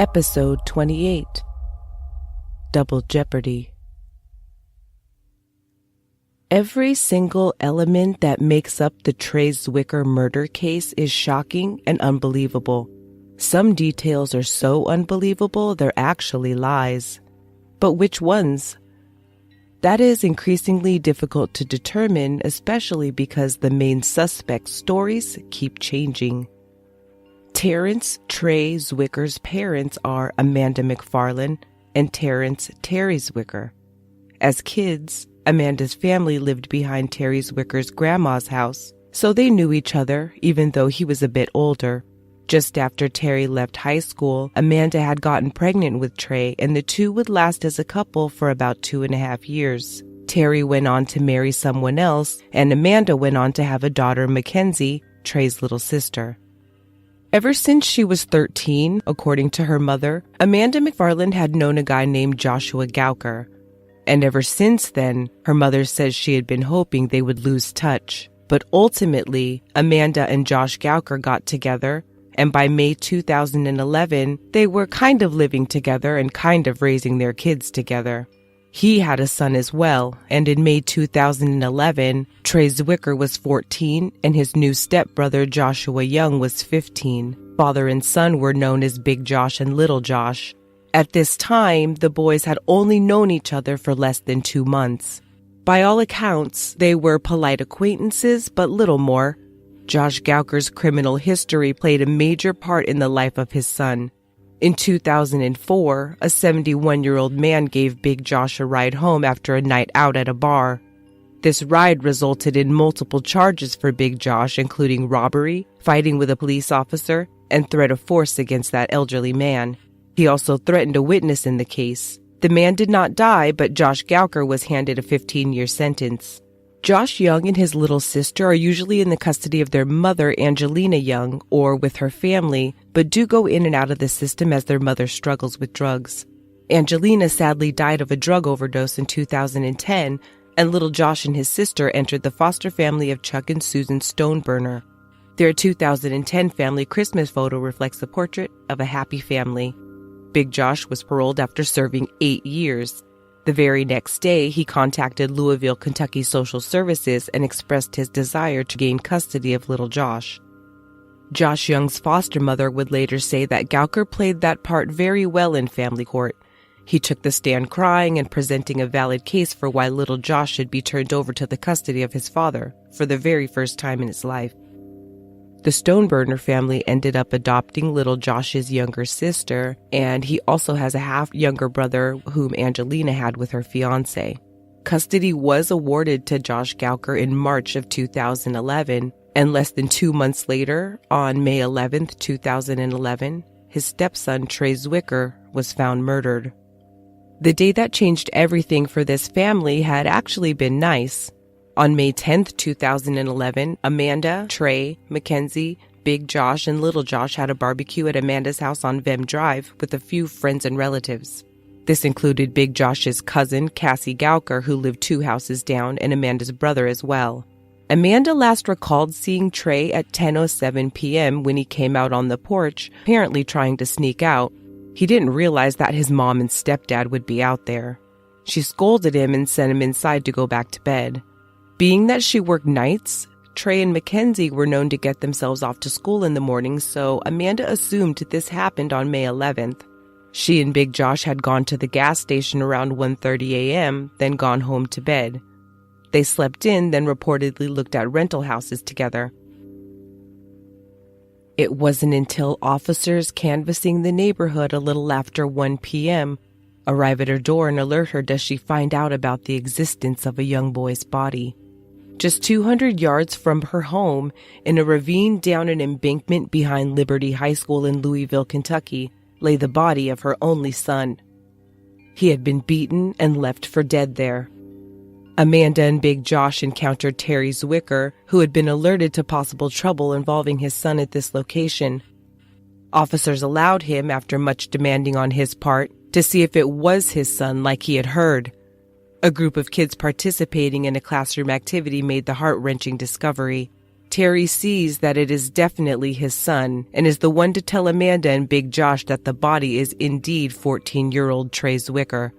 Episode 28, Double Jeopardy. Every single element that makes up the Trey Zwicker murder case is shocking and unbelievable. Some details are so unbelievable they're actually lies. But which ones? That is increasingly difficult to determine, especially because the main suspect's stories keep changing. Terrence Trey Zwicker's parents are Amanda McFarland and Terrence Terry Zwicker. As kids, Amanda's family lived behind Terry Zwicker's grandma's house, so they knew each other even though he was a bit older. Just after Terry left high school, Amanda had gotten pregnant with Trey, and the two would last as a couple for about 2.5 years. Terry went on to marry someone else, and Amanda went on to have a daughter, Mackenzie, Trey's little sister. Ever since she was 13, according to her mother, Amanda McFarland had known a guy named Joshua Gouker. And ever since then, her mother says she had been hoping they would lose touch. But ultimately, Amanda and Josh Gouker got together, and by May 2011, they were kind of living together and kind of raising their kids together. He had a son as well, and in May 2011, Trey Zwicker was 14 and his new stepbrother Joshua Young was 15. Father and son were known as Big Josh and Little Josh. At this time, the boys had only known each other for less than 2 months. By all accounts, they were polite acquaintances, but little more. Josh Gouker's criminal history played a major part in the life of his son. In 2004, a 71-year-old man gave Big Josh a ride home after a night out at a bar. This ride resulted in multiple charges for Big Josh, including robbery, fighting with a police officer, and threat of force against that elderly man. He also threatened a witness in the case. The man did not die, but Josh Gouker was handed a 15-year sentence. Josh Young and his little sister are usually in the custody of their mother, Angelina Young, or with her family, but do go in and out of the system as their mother struggles with drugs. Angelina sadly died of a drug overdose in 2010, and little Josh and his sister entered the foster family of Chuck and Susan Stoneburner. Their 2010 family Christmas photo reflects a portrait of a happy family. Big Josh was paroled after serving 8 years. The very next day, he contacted Louisville, Kentucky Social Services and expressed his desire to gain custody of little Josh. Josh Young's foster mother would later say that Gouker played that part very well in family court. He took the stand crying and presenting a valid case for why little Josh should be turned over to the custody of his father for the very first time in his life. The Stoneburner family ended up adopting little Josh's younger sister, and he also has a half-younger brother whom Angelina had with her fiancé. Custody was awarded to Josh Gouker in March of 2011, and less than 2 months later, on May 11, 2011, his stepson Trey Zwicker was found murdered. The day that changed everything for this family had actually been nice. On May 10, 2011, Amanda, Trey, Mackenzie, Big Josh, and Little Josh had a barbecue at Amanda's house on Vem Drive with a few friends and relatives. This included Big Josh's cousin, Cassie Gouker, who lived 2 houses down, and Amanda's brother as well. Amanda last recalled seeing Trey at 10:07 p.m. when he came out on the porch, apparently trying to sneak out. He didn't realize that his mom and stepdad would be out there. She scolded him and sent him inside to go back to bed. Being that she worked nights, Trey and Mackenzie were known to get themselves off to school in the morning, so Amanda assumed this happened on May 11th. She and Big Josh had gone to the gas station around 1:30 a.m., then gone home to bed. They slept in, then reportedly looked at rental houses together. It wasn't until officers canvassing the neighborhood a little after 1 p.m. arrive at her door and alert her does she find out about the existence of a young boy's body. Just 200 yards from her home, in a ravine down an embankment behind Liberty High School in Louisville, Kentucky, lay the body of her only son. He had been beaten and left for dead there. Amanda and Big Josh encountered Terry Zwicker, who had been alerted to possible trouble involving his son at this location. Officers allowed him, after much demanding on his part, to see if it was his son like he had heard. A group of kids participating in a classroom activity made the heart-wrenching discovery. Terry sees that it is definitely his son and is the one to tell Amanda and Big Josh that the body is indeed 14-year-old Trey Zwicker.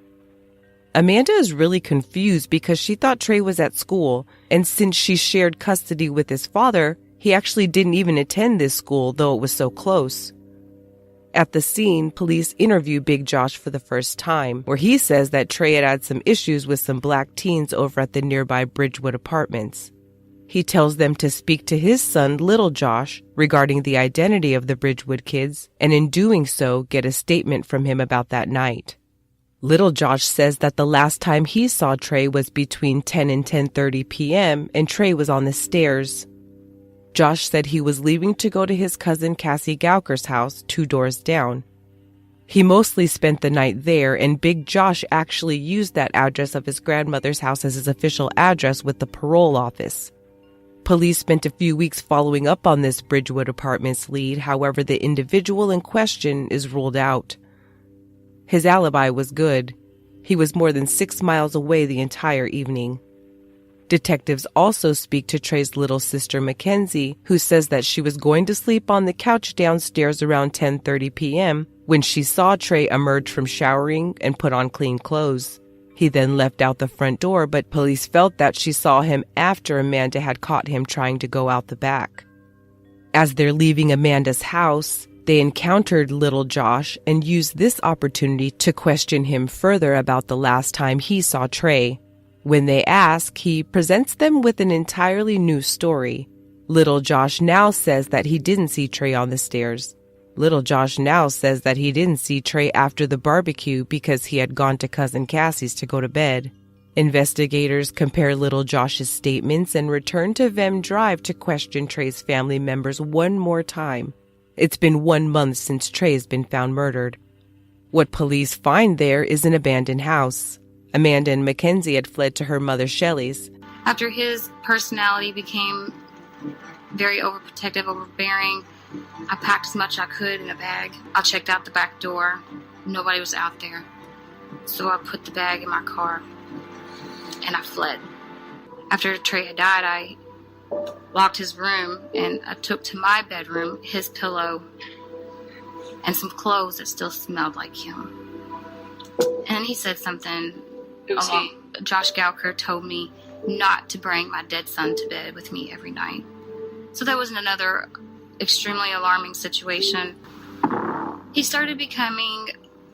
Amanda is really confused because she thought Trey was at school, and since she shared custody with his father, he actually didn't even attend this school, though it was so close. At the scene, police interview Big Josh for the first time, where he says that Trey had some issues with some black teens over at the nearby Bridgewood apartments. He tells them to speak to his son, Little Josh, regarding the identity of the Bridgewood kids, and in doing so, get a statement from him about that night. Little Josh says that the last time he saw Trey was between 10 and 10:30 p.m., and Trey was on the stairs. Josh said he was leaving to go to his cousin Cassie Gouker's house 2 doors down. He mostly spent the night there, and Big Josh actually used that address of his grandmother's house as his official address with the parole office. Police spent a few weeks following up on this Bridgewood Apartments lead. However, the individual in question is ruled out. His alibi was good. He was more than 6 miles away the entire evening. Detectives also speak to Trey's little sister, Mackenzie, who says that she was going to sleep on the couch downstairs around 10:30 p.m. when she saw Trey emerge from showering and put on clean clothes. He then left out the front door, but police felt that she saw him after Amanda had caught him trying to go out the back. As they're leaving Amanda's house, they encountered Little Josh and used this opportunity to question him further about the last time he saw Trey. When they ask, he presents them with an entirely new story. Little Josh now says that he didn't see Trey on the stairs. Little Josh now says that he didn't see Trey after the barbecue because he had gone to Cousin Cassie's to go to bed. Investigators compare Little Josh's statements and return to Vem Drive to question Trey's family members one more time. It's been 1 month since Trey's been found murdered. What police find there is an abandoned house. Amanda and Mackenzie had fled to her mother Shelley's. After his personality became very overprotective, overbearing, I packed as much as I could in a bag. I checked out the back door. Nobody was out there. So I put the bag in my car and I fled. After Trey had died, I locked his room and I took to my bedroom his pillow and some clothes that still smelled like him. And he said something. Josh Gouker told me not to bring my dead son to bed with me every night. So that was another extremely alarming situation. He started becoming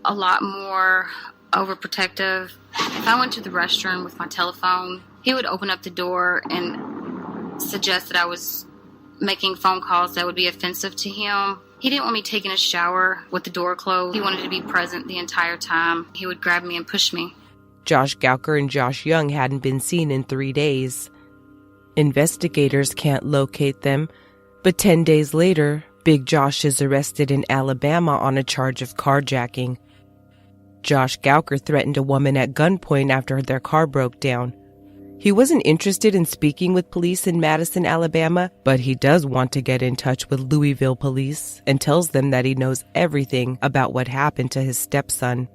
a lot more overprotective. If I went to the restroom with my telephone, he would open up the door and suggest that I was making phone calls that would be offensive to him. He didn't want me taking a shower with the door closed. He wanted to be present the entire time. He would grab me and push me. Josh Gouker and Josh Young hadn't been seen in 3 days. Investigators can't locate them, but 10 days later, Big Josh is arrested in Alabama on a charge of carjacking. Josh Gouker threatened a woman at gunpoint after their car broke down. He wasn't interested in speaking with police in Madison, Alabama, but he does want to get in touch with Louisville police and tells them that he knows everything about what happened to his stepson.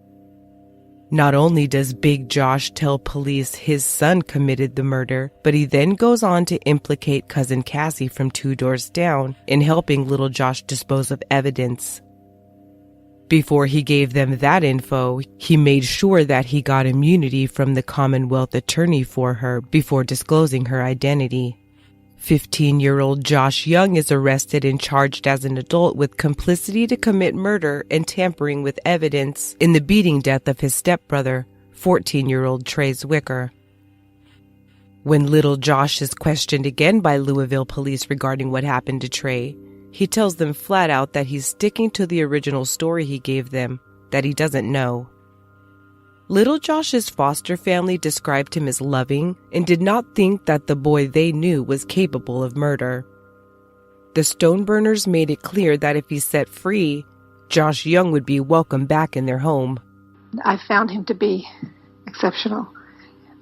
Not only does Big Josh tell police his son committed the murder, but he then goes on to implicate Cousin Cassie from 2 doors down in helping Little Josh dispose of evidence. Before he gave them that info, he made sure that he got immunity from the Commonwealth attorney for her before disclosing her identity. 15-year-old Josh Young is arrested and charged as an adult with complicity to commit murder and tampering with evidence in the beating death of his stepbrother, 14-year-old Trey Zwicker. When little Josh is questioned again by Louisville police regarding what happened to Trey, he tells them flat out that he's sticking to the original story he gave them, that he doesn't know. Little Josh's foster family described him as loving and did not think that the boy they knew was capable of murder. The Stoneburners made it clear that if he's set free, Josh Young would be welcome back in their home. I found him to be exceptional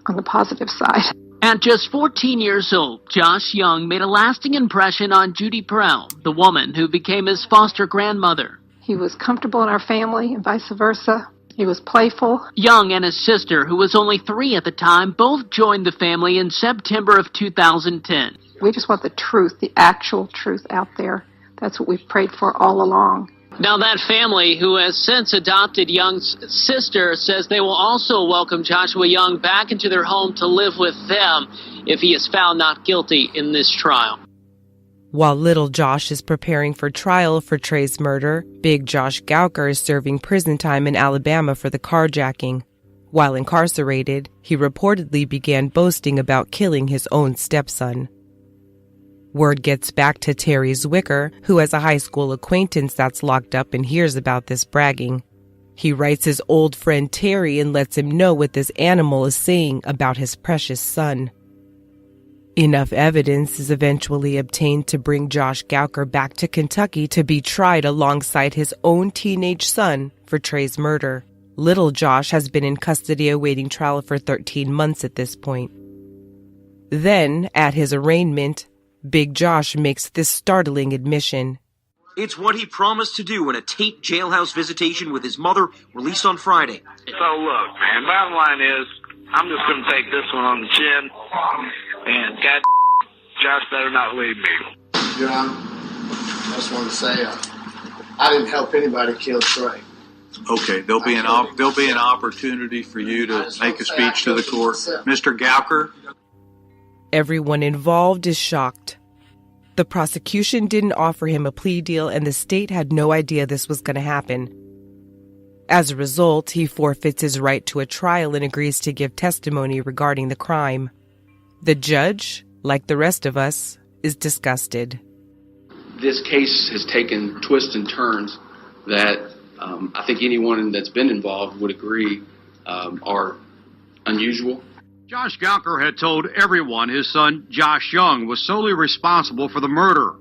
on the positive side. At just 14 years old, Josh Young made a lasting impression on Judy Perel, the woman who became his foster grandmother. He was comfortable in our family and vice versa. He was playful. Young and his sister, who was only 3 at the time, both joined the family in September of 2010. We just want the truth, the actual truth out there. That's what we've prayed for all along. Now, that family, who has since adopted Young's sister, says they will also welcome Joshua Young back into their home to live with them if he is found not guilty in this trial. While little Josh is preparing for trial for Trey's murder, big Josh Gouker is serving prison time in Alabama for the carjacking. While incarcerated, he reportedly began boasting about killing his own stepson. Word gets back to Trey Zwicker, who has a high school acquaintance that's locked up and hears about this bragging. He writes his old friend Terry and lets him know what this animal is saying about his precious son. Enough evidence is eventually obtained to bring Josh Gouker back to Kentucky to be tried alongside his own teenage son for Trey's murder. Little Josh has been in custody awaiting trial for 13 months at this point. Then, at his arraignment, Big Josh makes this startling admission. It's what he promised to do in a taped jailhouse visitation with his mother, released on Friday. So look, man, bottom line is, I'm just going to take this one on the chin, and God, Josh better not leave me. Your Honor, I just wanted to say I didn't help anybody kill Trey. Okay, there'll be an opportunity for you to make a speech to the court. Mr. Gouker? Everyone involved is shocked. The prosecution didn't offer him a plea deal, and the state had no idea this was going to happen. As a result, he forfeits his right to a trial and agrees to give testimony regarding the crime. The judge, like the rest of us, is disgusted. This case has taken twists and turns that I think anyone that's been involved would agree are unusual. Josh Gouker had told everyone his son, Josh Young, was solely responsible for the murder.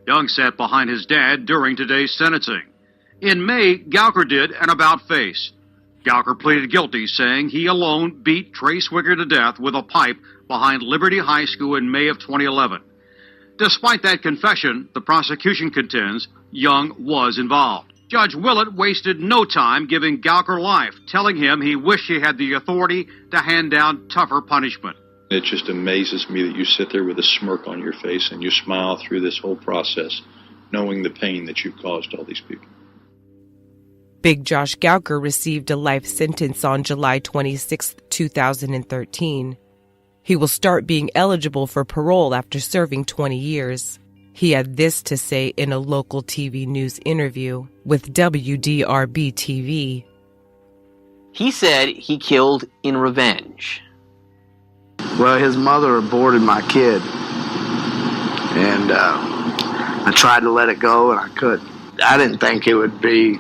Young sat behind his dad during today's sentencing. In May, Gouker did an about-face. Gouker pleaded guilty, saying he alone beat Trey Zwicker to death with a pipe behind Liberty High School in May of 2011. Despite that confession, the prosecution contends Young was involved. Judge Willett wasted no time giving Gouker life, telling him he wished he had the authority to hand down tougher punishment. It just amazes me that you sit there with a smirk on your face and you smile through this whole process, knowing the pain that you've caused all these people. Big Josh Gouker received a life sentence on July 26, 2013. He will start being eligible for parole after serving 20 years. He had this to say in a local TV news interview with WDRB-TV. He said he killed in revenge. Well, his mother aborted my kid, and I tried to let it go, and I couldn't. I didn't think it would be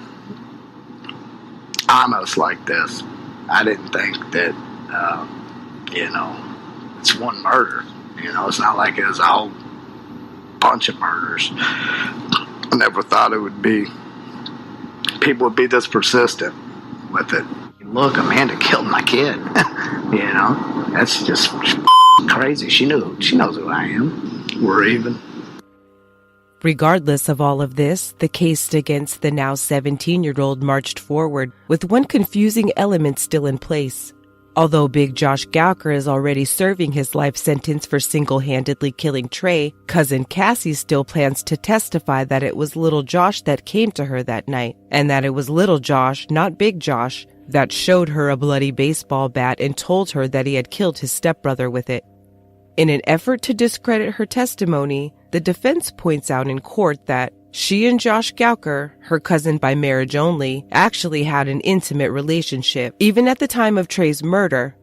honest like this. I didn't think that, it's one murder. It's not like it was a whole bunch of murders. I never thought it would be, people would be this persistent with it. Look, Amanda killed my kid. That's just crazy. She knows who I am. We're even. Regardless of all of this, the case against the now 17-year-old marched forward, with one confusing element still in place. Although Big Josh Gouker is already serving his life sentence for single-handedly killing Trey, cousin Cassie still plans to testify that it was little Josh that came to her that night, and that it was little Josh, not Big Josh, that showed her a bloody baseball bat and told her that he had killed his stepbrother with it. In an effort to discredit her testimony, the defense points out in court that she and Josh Gouker, her cousin by marriage only, actually had an intimate relationship, even at the time of Trey's murder.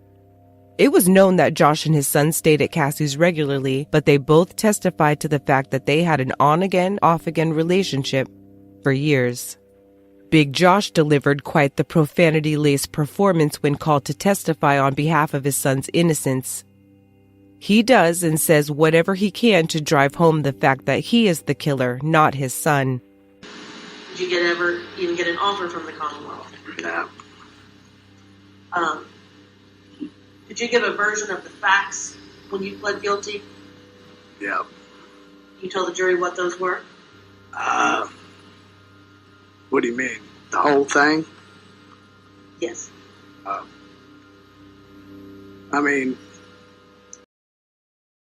It was known that Josh and his son stayed at Cassie's regularly, but they both testified to the fact that they had an on-again, off-again relationship for years. Big Josh delivered quite the profanity-laced performance when called to testify on behalf of his son's innocence. He does and says whatever he can to drive home the fact that he is the killer, not his son. Did you even get an offer from the Commonwealth? No. Did you give a version of the facts when you pled guilty? Yeah. You told the jury what those were? What do you mean? The whole thing? Yes.